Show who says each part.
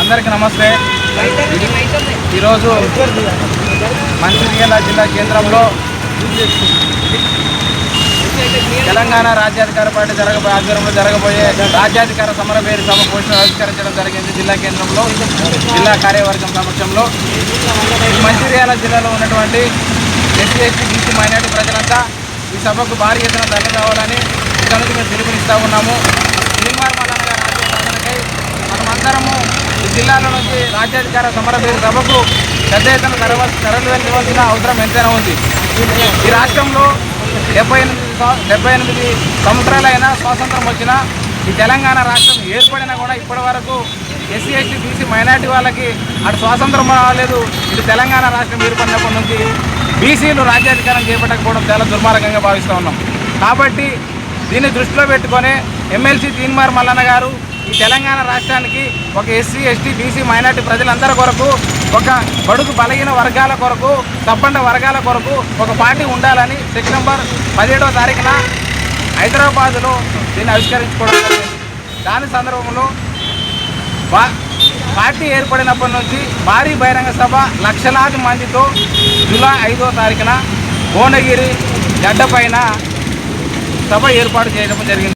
Speaker 1: అందరికీ నమస్తే। ఈరోజు మంచిర్యాల జిల్లా కేంద్రంలో తెలంగాణ రాజ్యాధికార పార్టీ ఆధ్వర్యంలో జరగబోయే రాజ్యాధికార సమరవేది సభ పోస్టర్ ఆవిష్కరించడం జరిగింది। జిల్లా కేంద్రంలో జిల్లా కార్యవర్గం సమక్షంలో మంచిర్యాల జిల్లాలో ఉన్నటువంటి ఎస్సీ ఎస్టీ బీసీ మైనారిటీ ప్రజలంతా ఈ సభకు భారీ ఎత్తున తరలి రావాలని ఇక్కడ నుంచి మేము పిలుపునిస్తూ ఉన్నాము। తీన్మార్ మల్లన్న గారి ఆశయ సాధనకై మనమందరము ఈ జిల్లాల నుంచి రాజ్యాధికార సమరవేది సభకు పెద్ద ఎత్తున తరలి వెళ్ళవలసిన అవసరం ఎంతైనా ఉంది। ఈ రాష్ట్రంలో 78 సంవత్సరాలైనా స్వాతంత్రం వచ్చిన ఈ తెలంగాణ రాష్ట్రం ఏర్పడినా కూడా ఇప్పటి వరకు ఎస్సీ ఎస్టీ బీసీ మైనార్టీ వాళ్ళకి అటు స్వాతంత్రం రాలేదు। ఇటు తెలంగాణ రాష్ట్రం ఏర్పడినప్పటి నుంచి బీసీలు రాజ్యాధికారం చేపట్టకపోవడం చాలా దుర్మార్గంగా భావిస్తూ ఉన్నాం। కాబట్టి దీన్ని దృష్టిలో పెట్టుకొని ఎమ్మెల్సీ తీన్మార్ మల్లన్న గారు ఈ తెలంగాణ రాష్ట్రానికి ఒక ఎస్సీ ఎస్టీ బీసీ మైనార్టీ ప్రజలందరి కొరకు, ఒక బడుగు బలహీన వర్గాల కొరకు, తప్పండ వర్గాల కొరకు ఒక పార్టీ ఉండాలని సెప్టెంబర్ 17వ తారీఖున హైదరాబాదులో దీన్ని ఆవిష్కరించుకోవడం జరిగింది। దాని సందర్భంలో పార్టీ ఏర్పడినప్పటి నుంచి భారీ బహిరంగ సభ లక్షలాది మందితో జూలై 5వ తారీఖున భువనగిరి గడ్డపైన సభ ఏర్పాటు చేయడం జరిగింది।